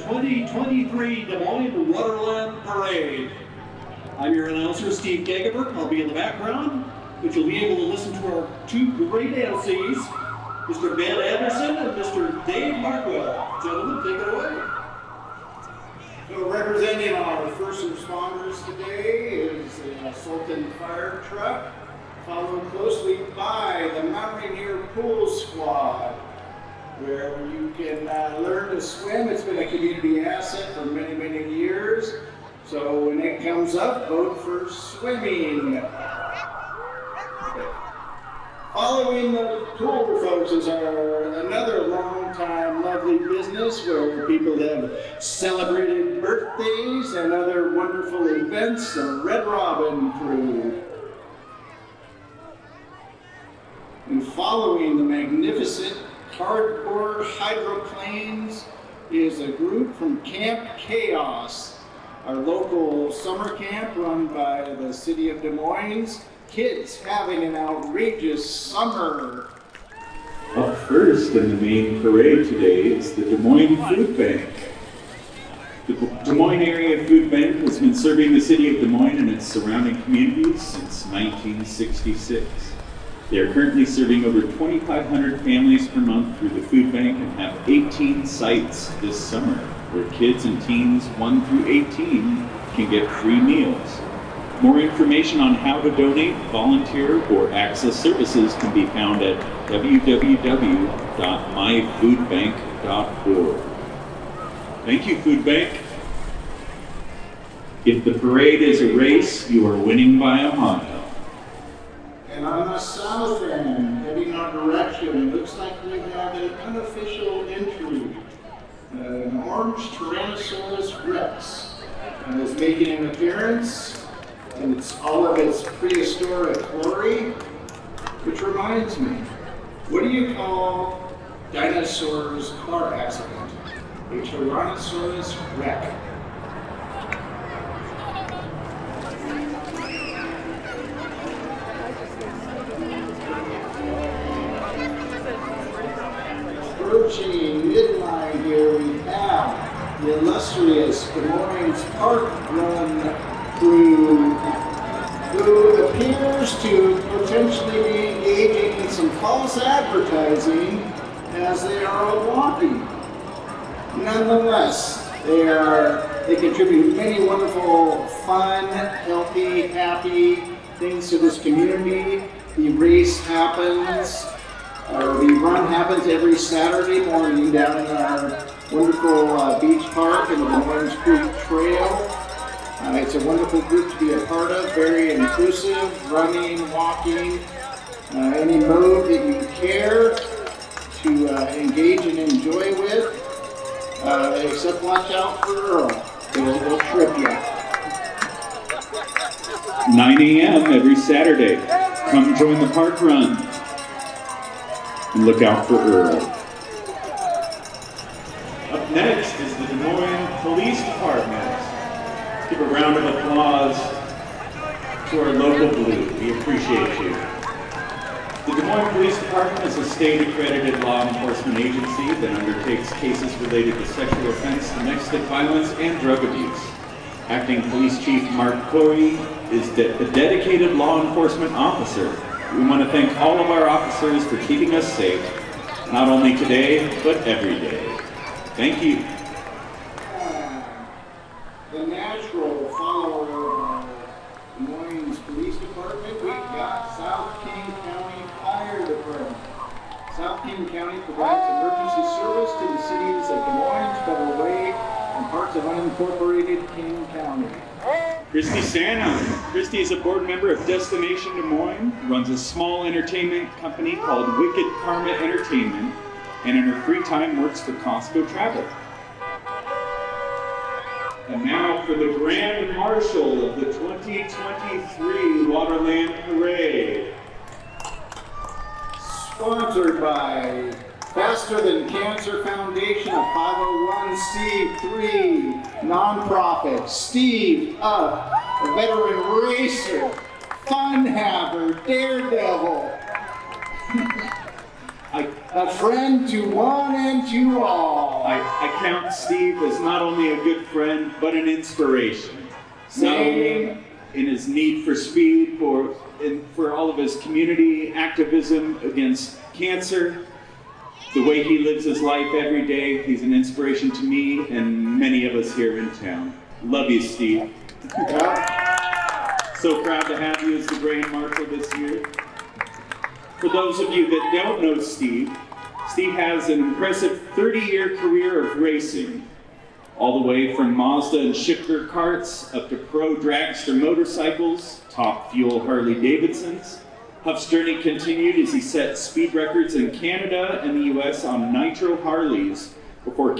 2023 Des Moines Waterland Parade. I'm your announcer, Steve Gagebert. I'll be in the background, but you'll be able to listen to our two great MCs, Mr. Ben Anderson and Mr. Dave Hartwell. Gentlemen, take it away. So representing our first responders today is the Sultan Fire Truck, followed closely by the Mountaineer Pool Squad, where you can learn to swim. It's been a community asset for many, many years. So when it comes up, vote for swimming. Following the tour, folks, is another long-time lovely business where people have celebrated birthdays and other wonderful events, the Red Robin Crew. And following the magnificent cardboard hydroplanes is a group from Camp Chaos, our local summer camp run by the city of Des Moines. Kids having an outrageous summer. Up first in the main parade today is the Des Moines Food Bank. The Des Moines Area Food Bank has been serving the city of Des Moines and its surrounding communities since 1966. They are currently serving over 2,500 families per month through the food bank and have 18 sites this summer where kids and teens 1 through 18 can get free meals. More information on how to donate, volunteer, or access services can be found at www.myfoodbank.org. Thank you, Food Bank. If the parade is a race, you are winning by a mile. And on the south end, heading our direction, it looks like we have an unofficial entry. An orange Tyrannosaurus Rex is making an appearance. And it's all of its prehistoric glory, which reminds me, what do you call dinosaurs' car accident? A Tyrannosaurus wreck. Approaching midline here, we have the illustrious Des Moines Park Run Crew, who appears to potentially be engaging in some false advertising as they are walking. Nonetheless, they contribute many wonderful, fun, healthy, happy things to this community. The race happens, or the run happens every Saturday morning down in our wonderful beach park in the Des Moines Creek Trail. It's a wonderful group to be a part of, very inclusive, running, walking, any mode that you care to engage and enjoy with, except watch out for Earl. They'll trip you. 9 a.m. every Saturday. Come join the park run. And look out for Earl. Up next is the Des Moines Police Department. Give a round of applause to our local Blue. We appreciate you. The Des Moines Police Department is a state-accredited law enforcement agency that undertakes cases related to sexual offense, domestic violence, and drug abuse. Acting Police Chief Mark Corey is a dedicated law enforcement officer. We want to thank all of our officers for keeping us safe, not only today, but every day. Thank you. The natural follower of our Des Moines Police Department, we've got South King County Fire Department. South King County provides emergency service to the cities of Des Moines, Federal Way, and parts of unincorporated King County. Christy Santa. Christy is a board member of Destination Des Moines, runs a small entertainment company called Wicked Karma Entertainment, and in her free time works for Costco Travel. And now for the Grand Marshal of the 2023 Waterland Parade. Sponsored by Faster Than Cancer Foundation, a 501c3 nonprofit. Steve Up, a veteran racer, fun haver, daredevil. a friend to one and to all. I count Steve as not only a good friend, but an inspiration. Not only in his need for speed, for all of his community activism against cancer, the way he lives his life every day. He's an inspiration to me and many of us here in town. Love you, Steve. So proud to have you as the Grand Marshal this year. For those of you that don't know Steve, Steve has an impressive 30-year career of racing, all the way from Mazda and shifter carts up to pro dragster motorcycles, top fuel Harley Davidsons. Huff's journey continued as he set speed records in Canada and the US on nitro Harleys before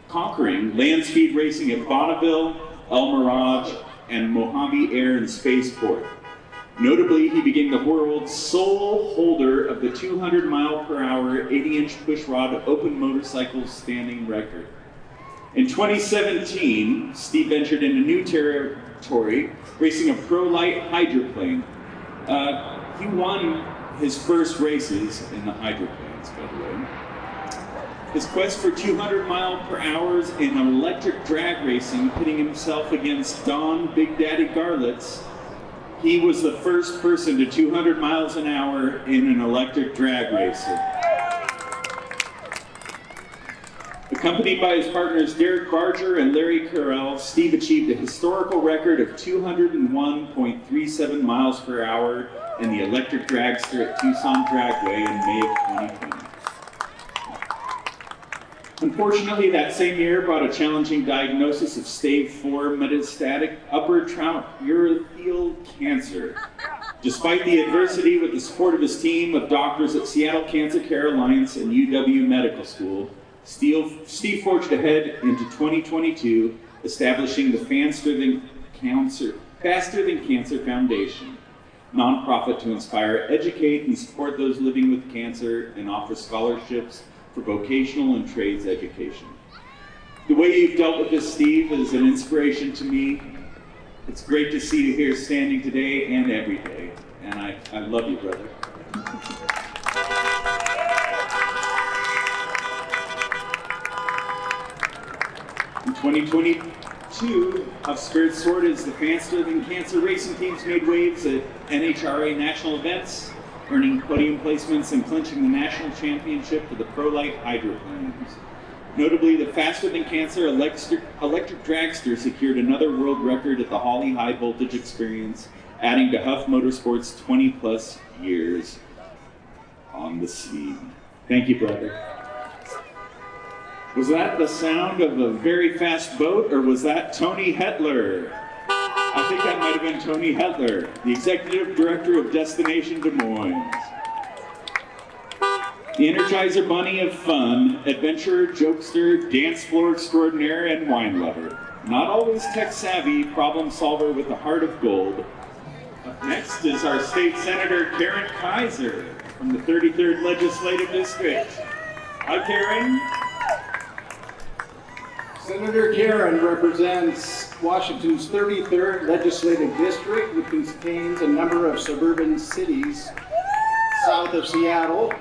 conquering land speed racing at Bonneville, El Mirage, and Mojave Air and Spaceport. Notably, he became the world's sole holder of the 200-mile-per-hour 80-inch pushrod open motorcycle standing record. In 2017, Steve ventured into new territory, racing a pro-light hydroplane. He won his first races in the hydroplanes, by the way. His quest for 200-mile-per-hours in electric drag racing, pitting himself against Don Big Daddy Garlitz, he was the first person to 200 miles an hour in an electric drag racing. Accompanied by his partners Derek Barger and Larry Carell, Steve achieved a historical record of 201.37 miles per hour in the electric dragster at Tucson Dragway in May of 2020. Unfortunately, that same year brought a challenging diagnosis of stage 4 metastatic upper urothelial cancer. Despite the adversity, with the support of his team of doctors at Seattle Cancer Care Alliance and UW Medical School, Steve forged ahead into 2022, establishing the Faster Than Cancer Foundation, nonprofit to inspire, educate, and support those living with cancer and offer scholarships for vocational and trades education. The way you've dealt with this, Steve, is an inspiration to me. It's great to see you here standing today and every day, and I love you, brother. In 2022, Huff Spirit Sword as the Faster Than Cancer racing teams made waves at NHRA national events, earning podium placements and clinching the national championship for the pro-light hydroplanes. Notably, the Faster Than Cancer electric dragster secured another world record at the Holly High Voltage Experience, adding to Huff Motorsports' 20-plus years on the scene. Thank you, brother. Was that the sound of a very fast boat, or was that Tony Hetler? I think that might have been Tony Hetler, the Executive Director of Destination Des Moines. The Energizer Bunny of fun, adventurer, jokester, dance floor extraordinaire, and wine lover. Not always tech-savvy, problem solver with a heart of gold. Up next is our State Senator Karen Kaiser from the 33rd Legislative District. Hi, Karen. Senator Karen represents Washington's 33rd Legislative District, which contains a number of suburban cities south of Seattle,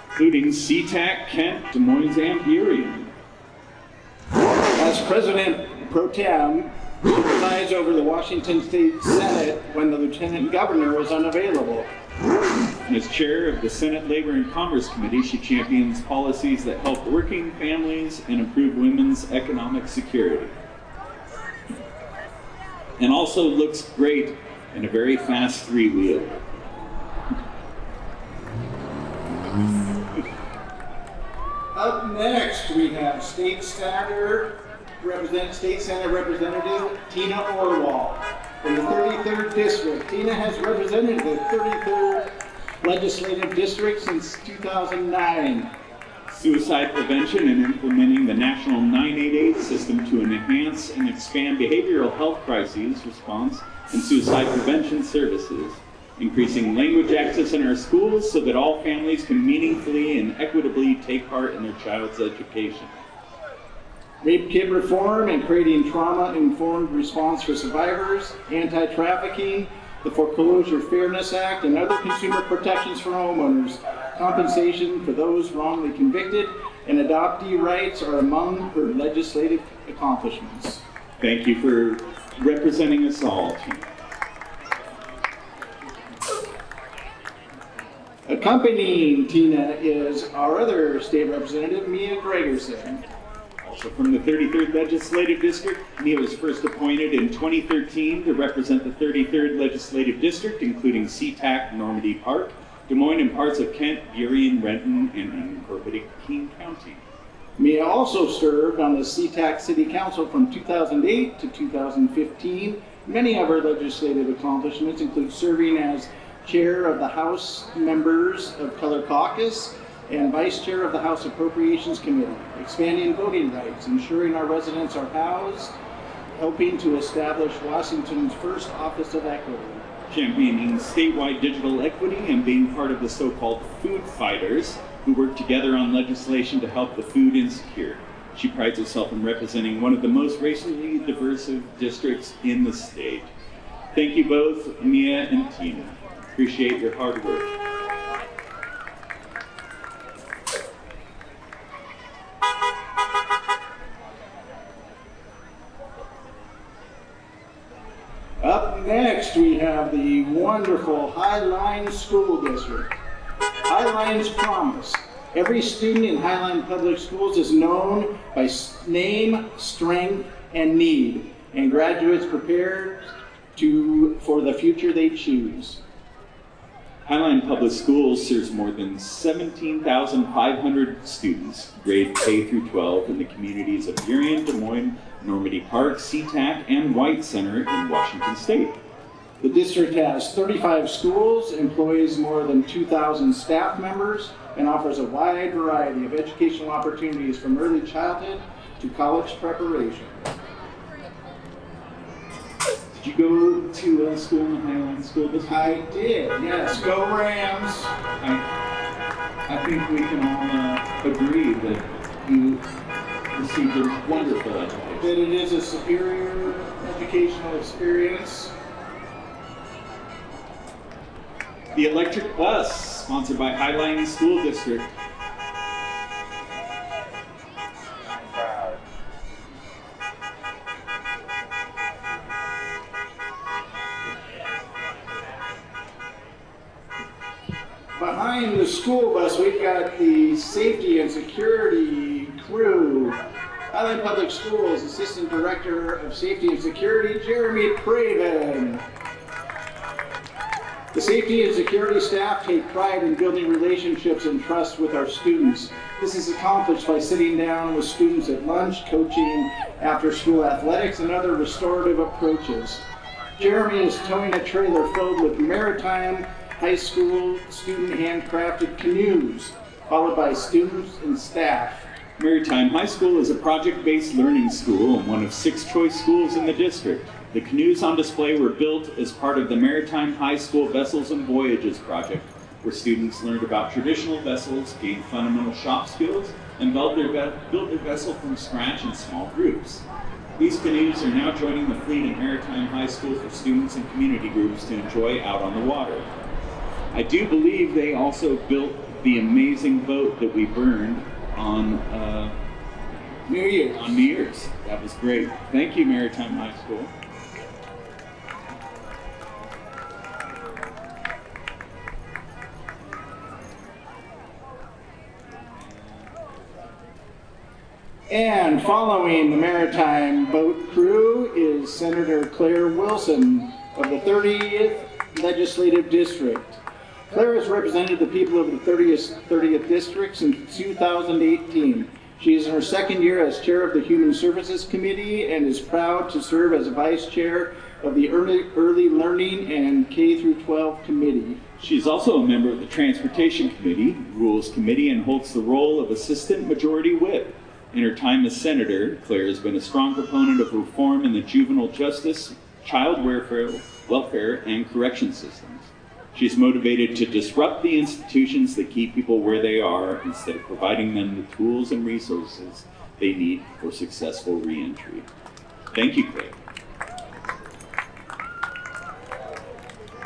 including SeaTac, Kent, Des Moines, and Burien. As President Pro Tem, she presides over the Washington State Senate when the Lieutenant Governor is unavailable. And as chair of the Senate Labor and Commerce Committee, she champions policies that help working families and improve women's economic security. And also looks great in a very fast three-wheel. Up next, we have State Senate Representative Tina Orwell from the 33rd District. Tina has represented the 33rd Legislative District since 2009. Suicide prevention and implementing the National 988 system to enhance and expand behavioral health crises response and suicide prevention services. Increasing language access in our schools so that all families can meaningfully and equitably take part in their child's education. Rape kit reform and creating trauma-informed response for survivors, anti-trafficking, the Foreclosure Fairness Act, and other consumer protections for homeowners. compensation for those wrongly convicted, and adoptee rights are among her legislative accomplishments. Thank you for representing us all, Tina. Accompanying Tina is our other state representative, Mia Gregerson. Also from the 33rd Legislative District, Mia was first appointed in 2013 to represent the 33rd Legislative District, including SeaTac, Normandy Park, Des Moines, and parts of Kent, Burien, Renton, and unincorporated King County. Mia also served on the SeaTac City Council from 2008 to 2015. Many of her legislative accomplishments include serving as chair of the House Members of Color Caucus and vice chair of the House Appropriations Committee, expanding voting rights, ensuring our residents are housed, helping to establish Washington's first Office of Equity, championing statewide digital equity, and being part of the so-called food fighters who work together on legislation to help the food insecure. She prides herself in representing one of the most racially diverse districts in the state. Thank you both, Mia and Tina. Appreciate your hard work. Up next, we have the wonderful Highline School District. Highline's promise. Every student in Highline Public Schools is known by name, strength, and need, and graduates prepared for the future they choose. Highline Public Schools serves more than 17,500 students, grade K through 12, in the communities of Burien, Des Moines, Normandy Park, SeaTac, and White Center in Washington State. The district has 35 schools, employs more than 2,000 staff members, and offers a wide variety of educational opportunities from early childhood to college preparation. Did you go to school in the Highline School District? I did, yes. Go Rams! I think we can all agree that you received a wonderful education. That it is a superior educational experience. The electric bus, sponsored by Highline School District. Behind the school bus, we've got the safety and security crew. Highline Public Schools Assistant Director of Safety and Security, Jeremy Craven. The safety and security staff take pride in building relationships and trust with our students. This is accomplished by sitting down with students at lunch, coaching after-school athletics, and other restorative approaches. Jeremy is towing a trailer filled with maritime high school student handcrafted canoes, followed by students and staff. Maritime High School is a project-based learning school and one of 6 choice schools in the district. The canoes on display were built as part of the Maritime High School Vessels and Voyages project, where students learned about traditional vessels, gained fundamental shop skills, and built their vessel from scratch in small groups. These canoes are now joining the fleet at Maritime High School for students and community groups to enjoy out on the water. I do believe they also built the amazing boat that we burned on New Year's. On New Year's. That was great. Thank you, Maritime High School. And following the Maritime Boat Crew is Senator Claire Wilson of the 30th Legislative District. Claire has represented the people of the 30th District since 2018. She is in her second year as chair of the Human Services Committee and is proud to serve as vice chair of the Early Learning and K through 12 Committee. She is also a member of the Transportation Committee, Rules Committee, and holds the role of Assistant Majority Whip. In her time as senator, Claire has been a strong proponent of reform in the juvenile justice, child welfare, and correction systems. She is motivated to disrupt the institutions that keep people where they are instead of providing them the tools and resources they need for successful reentry. Thank you, Claire.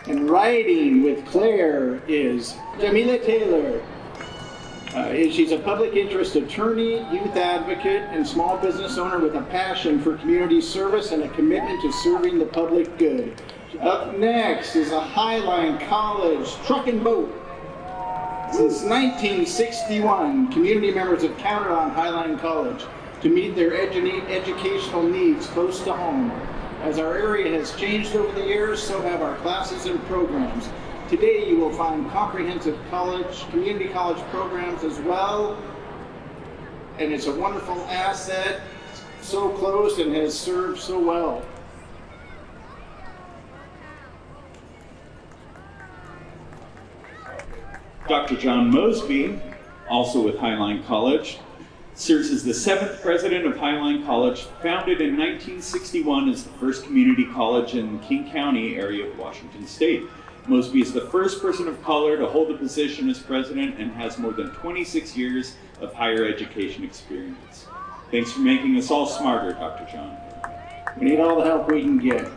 And riding with Claire is Jamila Taylor, She's a public interest attorney, youth advocate, and small business owner with a passion for community service and a commitment to serving the public good. Up next is a Highline College truck and boat. Since 1961, community members have counted on Highline College to meet their educational needs close to home. As our area has changed over the years, so have our classes and programs. Today you will find comprehensive community college programs as well, and it's a wonderful asset, so close and has served so well. Dr. John Mosby, also with Highline College, serves as the 7th president of Highline College, founded in 1961 as the first community college in the King County area of Washington State. Mosby is the first person of color to hold the position as president and has more than 26 years of higher education experience. Thanks for making us all smarter, Dr. John. We need all the help we can get.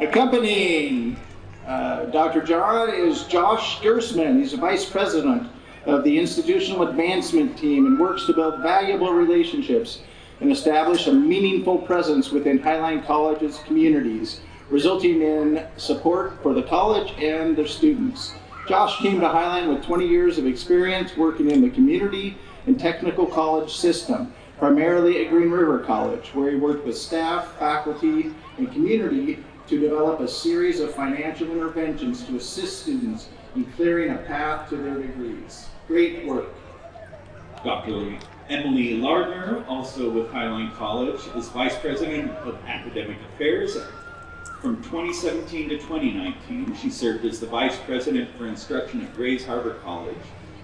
Accompanying Dr. John is Josh Gersman. He's the vice president of the Institutional Advancement Team and works to build valuable relationships and establish a meaningful presence within Highline College's communities, resulting in support for the college and their students. Josh came to Highline with 20 years of experience working in the community and technical college system, primarily at Green River College, where he worked with staff, faculty, and community to develop a series of financial interventions to assist students in clearing a path to their degrees. Great work. Dr. Emily Lardner, also with Highline College, is Vice President of Academic Affairs. From 2017 to 2019, she served as the Vice President for Instruction at Grays Harbor College.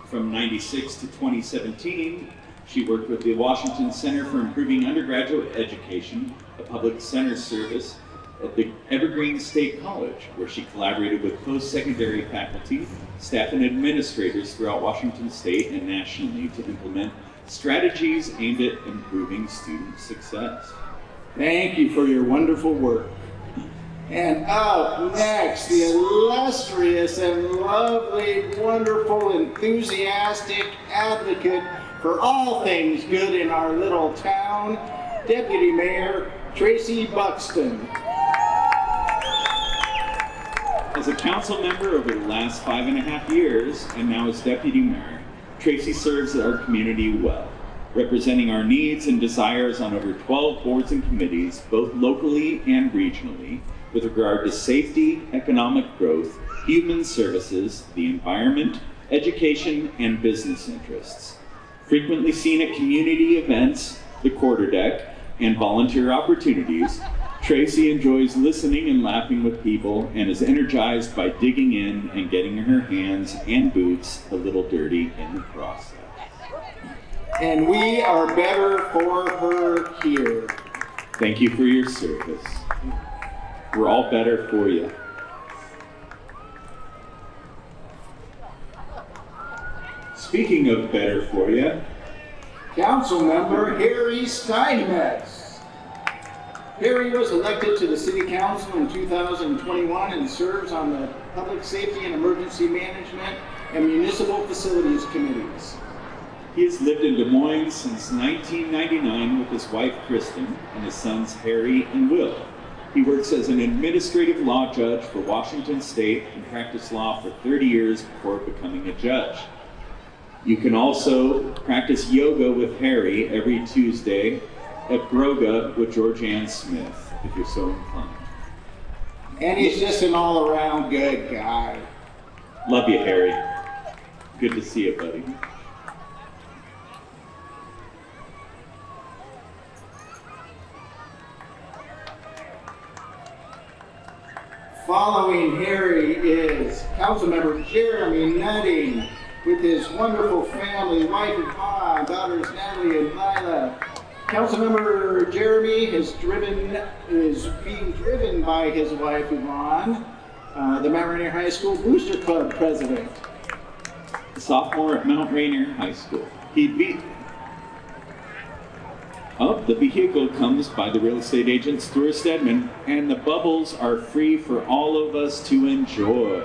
From 96 to 2017, she worked with the Washington Center for Improving Undergraduate Education, a public center service at the Evergreen State College, where she collaborated with post-secondary faculty, staff, and administrators throughout Washington State and nationally to implement strategies aimed at improving student success. Thank you for your wonderful work. And up next, the illustrious and lovely, wonderful, enthusiastic advocate for all things good in our little town, Deputy Mayor Tracy Buxton. As a council member over the last 5.5 years, and now as Deputy Mayor, Tracy serves our community well, representing our needs and desires on over 12 boards and committees, both locally and regionally, with regard to safety, economic growth, human services, the environment, education, and business interests. Frequently seen at community events, the quarterdeck, and volunteer opportunities, Tracy enjoys listening and laughing with people and is energized by digging in and getting her hands and boots a little dirty in the process. And we are better for her here. Thank you for your service. We're all better for you. Speaking of better for you, Councilmember Harry Steinmetz. Harry was elected to the City Council in 2021 and serves on the Public Safety and Emergency Management and Municipal Facilities Committees. He has lived in Des Moines since 1999 with his wife Kristen and his sons Harry and Will. He works as an administrative law judge for Washington State and practiced law for 30 years before becoming a judge. You can also practice yoga with Harry every Tuesday at Broga with Georgianne Smith, if you're so inclined. And he's just an all-around good guy. Love you, Harry. Good to see you, buddy. Following Harry is Councilmember Jeremy Nutting with his wonderful family, wife Yvonne, daughters Natalie and Lila. Councilmember Jeremy is being driven by his wife Yvonne, the Mount Rainier High School Booster Club president. A sophomore at Mount Rainier High School. The vehicle comes by the real estate agents through Stedman, and the bubbles are free for all of us to enjoy.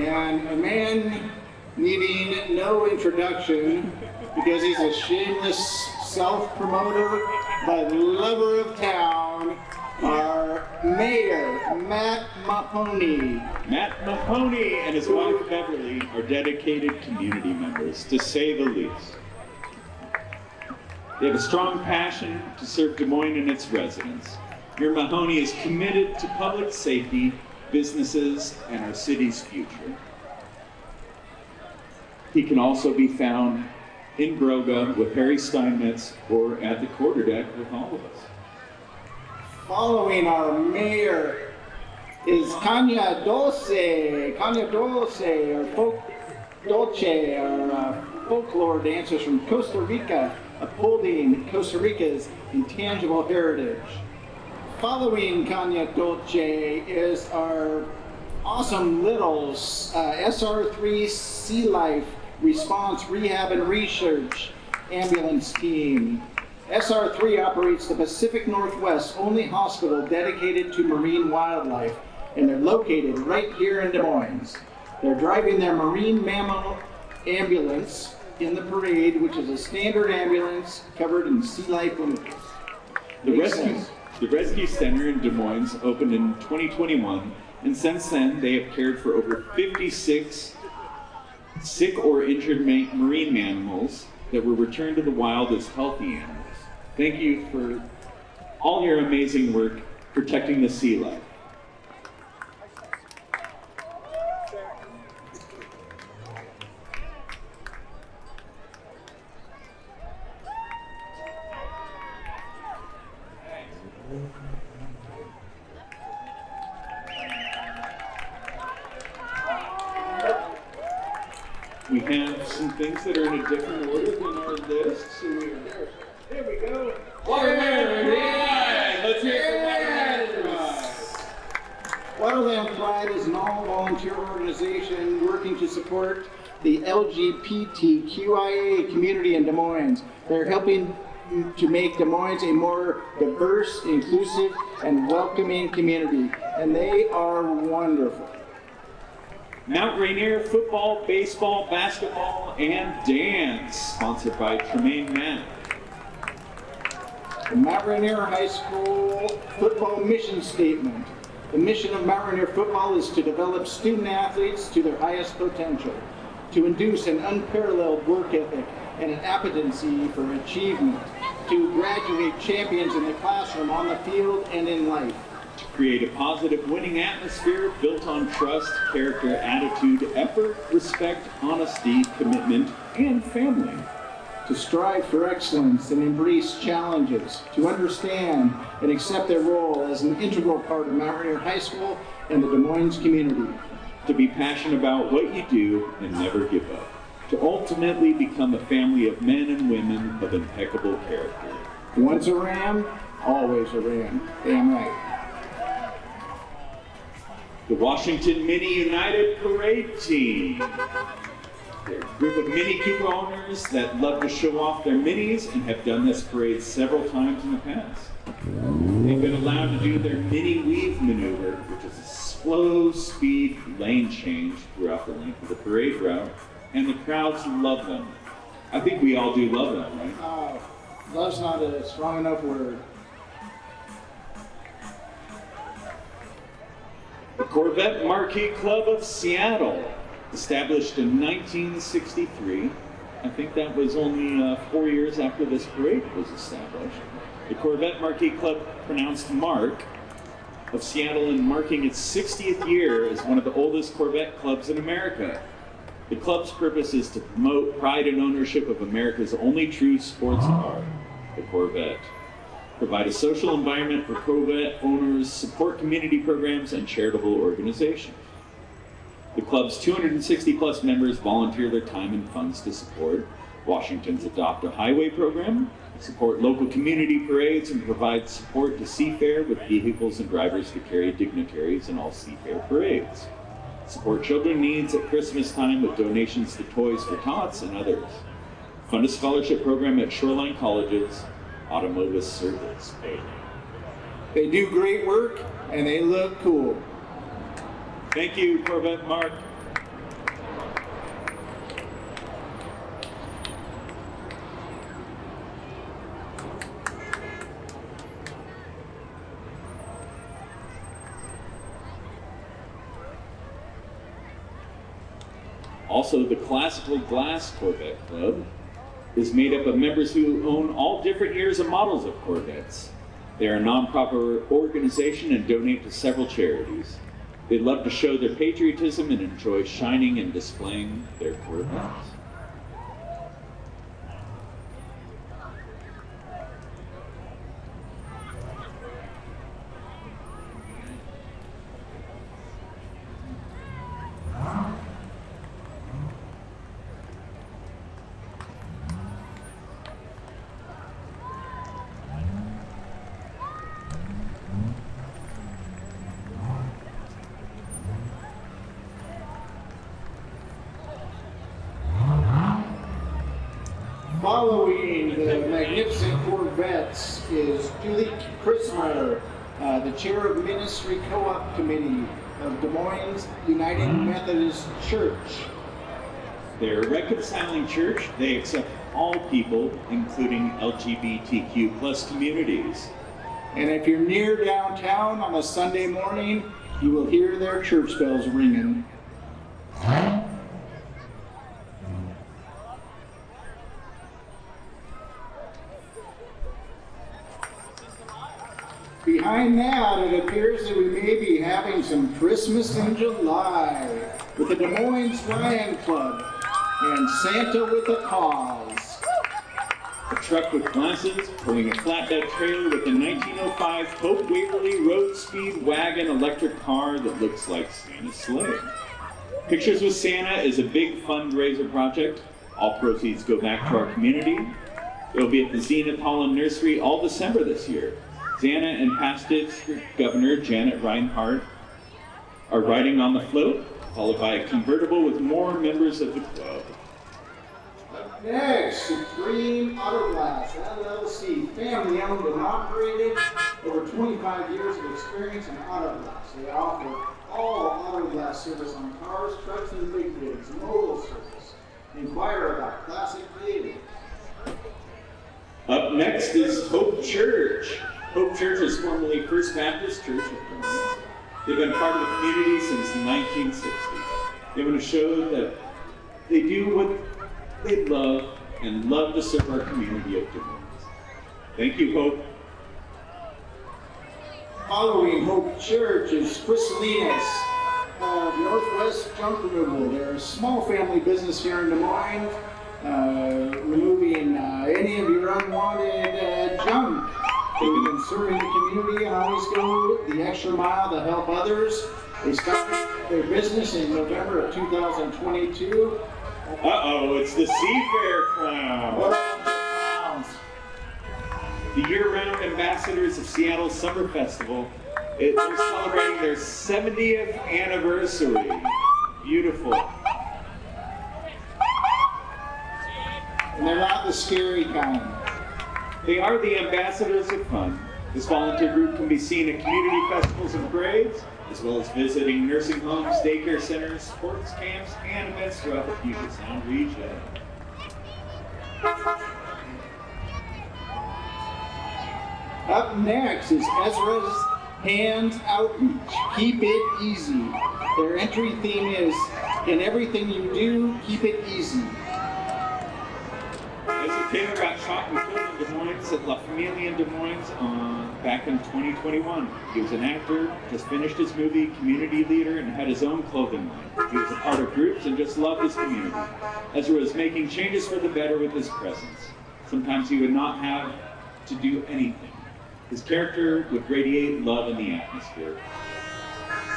and a man needing no introduction because he's a shameless self-promoter but lover of town, our mayor, Matt Mahoney. Matt Mahoney and his wife Beverly are dedicated community members, to say the least. They have a strong passion to serve Des Moines and its residents. Mayor Mahoney is committed to public safety, businesses, and our city's future. He can also be found in Broga with Harry Steinmetz or at the quarterdeck with all of us. Following our mayor is Kanya Dulce, or Dolce, our folklore dancers from Costa Rica, upholding Costa Rica's intangible heritage. Following Kanya Dolce is our awesome little SR3 Sea Life Response Rehab and Research ambulance team. SR3 operates the Pacific Northwest's only hospital dedicated to marine wildlife, and they're located right here in Des Moines. They're driving their marine mammal ambulance in the parade, which is a standard ambulance covered in sea life blankets. The Rescue Center in Des Moines opened in 2021, and since then they have cared for over 56 sick or injured marine animals that were returned to the wild as healthy animals. Thank you for all your amazing work protecting the sea life. We have some things that are in a different order than our list, so we are there we go. Waterland Parade! Let's hear it for Waterland Parade! Waterland Parade is an all-volunteer organization working to support the LGBTQIA community in Des Moines. They're helping to make Des Moines a more diverse, inclusive, and welcoming community, and they are wonderful. Mount Rainier football, baseball, basketball, and dance, sponsored by Tremaine Mann. The Mount Rainier High School football mission statement. The mission of Mount Rainier football is to develop student athletes to their highest potential, to induce an unparalleled work ethic and an appetency for achievement, to graduate champions in the classroom, on the field, and in life. To create a positive winning atmosphere built on trust, character, attitude, effort, respect, honesty, commitment, and family. To strive for excellence and embrace challenges, to understand and accept their role as an integral part of Mount Rainier High School and the Des Moines community. To be passionate about what you do and never give up. To ultimately become a family of men and women of impeccable character. Once a Ram, always a Ram. Damn right. The Washington Mini United Parade Team. They're a group of Mini Cooper owners that love to show off their minis and have done this parade several times in the past. They've been allowed to do their mini weave maneuver, which is a slow speed lane change throughout the length of the parade route, and the crowds love them. I think we all do love them, right? Love's not a strong enough word. The Corvette Marquee Club of Seattle, established in 1963. I think that was only 4 years after this parade was established. The Corvette Marquee Club, pronounced Mark, of Seattle, and marking its 60th year as one of the oldest Corvette clubs in America. The club's purpose is to promote pride and ownership of America's only true sports car, the Corvette. Provide a social environment for Corvette owners, support community programs, and charitable organizations. The club's 260 plus members volunteer their time and funds to support Washington's Adopt a Highway program, support local community parades, and provide support to Seafair with vehicles and drivers to carry dignitaries in all Seafair parades. Support children needs at Christmas time with donations to Toys for Tots and others. Fund a scholarship program at Shoreline College's Automotive Service Aid. They do great work and they look cool. Thank you, Corvette Mark. Also, the Classical Glass Corvette Club is made up of members who own all different years and models of Corvettes. They are a nonprofit organization and donate to several charities. They love to show their patriotism and enjoy shining and displaying their Corvettes. Following the magnificent Corvettes is Julie Christmer, the chair of Ministry Co-op Committee of Des Moines United Methodist Church. They're a reconciling church. They accept all people, including LGBTQ plus communities. And if you're near downtown on a Sunday morning, you will hear their church bells ringing. Behind that, it appears that we may be having some Christmas in July with the Des Moines Lion Club and Santa with a Cause. A truck with glasses pulling a flatbed trailer with a 1905 Pope Waverly Road Speed Wagon electric car that looks like Santa's sleigh. Pictures with Santa is a big fundraiser project. All proceeds go back to our community. It will be at the Zenith Hall and Nursery all December this year. Santa and past district governor Janet Reinhardt are riding on the float, followed by a convertible with more members of the club. Up next, Supreme Auto Glass LLC, family owned and operated, over 25 years of experience in auto glass. They offer all auto glass service on cars, trucks, and big rigs, mobile service. Inquire about classic vehicles. Up next is Hope Church. Hope Church is formerly First Baptist Church of Des Moines. They've been part of the community since 1960. They want to show that they do what they love and love to serve our community of Des Moines. Thank you, Hope. Following Hope Church is Crystalina's of Northwest Junk Removal. They're a small family business here in Des Moines, removing any of your unwanted junk. They've been serving the community and always go the extra mile to help others. They started their business in November of 2022. Uh-oh, it's the Seafair Clown. What are the clowns? The year-round ambassadors of Seattle's Summer Festival. They're celebrating their 70th anniversary. Beautiful. And they're not the scary kind. They are the ambassadors of fun. This volunteer group can be seen at community festivals and parades, as well as visiting nursing homes, daycare centers, sports camps, and events throughout the Puget Sound region. Up next is Ezra's Hands Outreach. Keep it easy. Their entry theme is, in everything you do, keep it easy. Ezra Taylor got shot and killed in Des Moines at La Familia in Des Moines back in 2021. He was an actor, just finished his movie, community leader, and had his own clothing line. He was a part of groups and just loved his community. Ezra was making changes for the better with his presence. Sometimes he would not have to do anything. His character would radiate love in the atmosphere.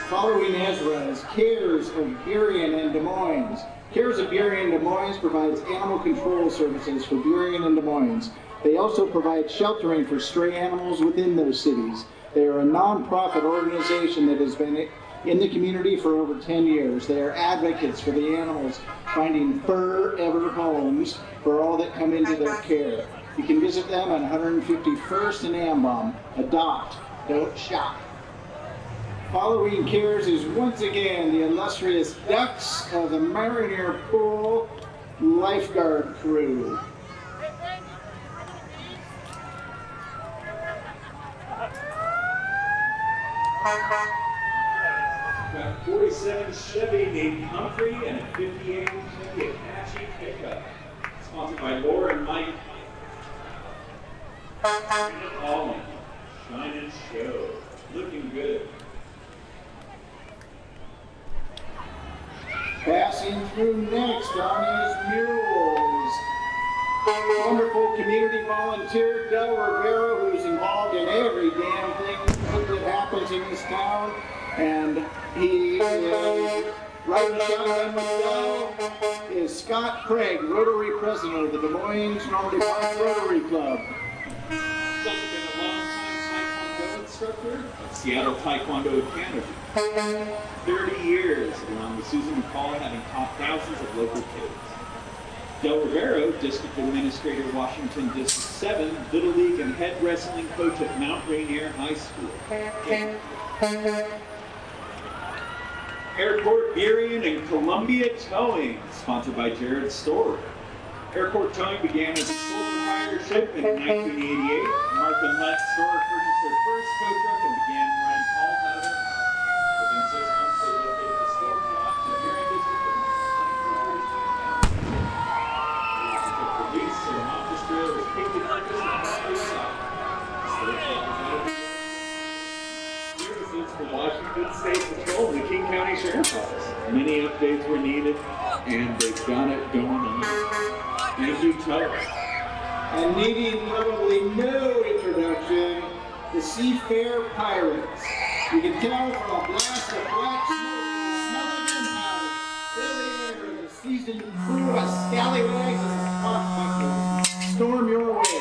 Following Ezra is Cares of Burien in Des Moines. Cares of Burien Des Moines provides animal control services for Burien and Des Moines. They also provide sheltering for stray animals within those cities. They are a non-profit organization that has been in the community for over 10 years. They are advocates for the animals, finding forever homes for all that come into their care. You can visit them on 151st and Ambom. Adopt, don't shop. Following Cares is once again the illustrious Ducks of the Marinier Pool Lifeguard Crew. About 46 '47 Chevy named Humphrey and a '58 Chevy Apache pickup. Sponsored by Laura and Mike. Calling. Shine and show. Looking good. Passing through next on his murals. Wonderful community volunteer Del Rivera, who's involved in every damn thing that happens in this town. And he is riding shotgun with Del is Scott Craig, Rotary President of the Des Moines Normandy Park Rotary Club. He's also been a long-time Taekwondo instructor at Seattle Taekwondo Academy. 30 years along with Susan McCall, having taught thousands of local kids. Del Rivero, District Administrator, Washington District 7, Little League and head wrestling coach at Mount Rainier High School. Airport Burien and Columbia Towing, sponsored by Jared Story. Airport Towing began as a sole proprietorship in 1988. Mark and Les Story purchased their first tow truck and began running calls out of their house. Within 6 months, they located the store lot in the Burien District of police and an office trailer was painted purpose and property south. Services for Washington State Patrol and the King County Sheriff's Office. Many updates were needed, and they've got it going on. Thank you, Tuck. And needing probably no introduction, the Seafair Pirates. You can tell from a blast of black smoke and the smell of gunpowder. There they are, the seasoned crew of scallywags and swashbucklers. Storm your way.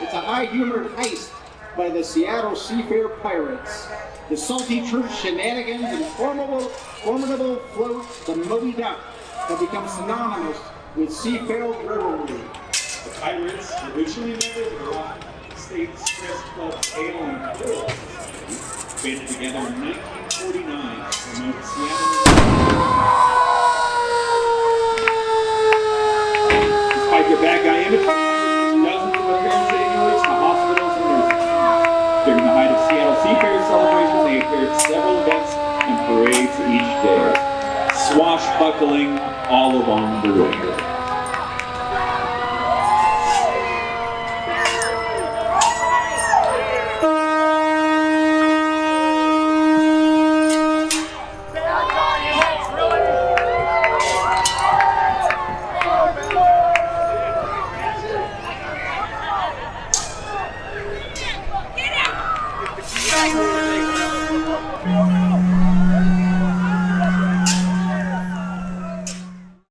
It's a high-humored heist by the Seattle Seafair Pirates. The salty church shenanigans and formidable float, the Moby Duck, have become synonymous with seafair revelry. The Pirates, originally members of the Washington State Express Club Ale and Grill Society, banded together in 1949 to promote Seattle. Despite their bad guy image, dozens of appearances annually to hospitals and nursing homes. During the height of Seattle Seafair celebrations, they appeared at several events and parades each day, swashbuckling all along the way.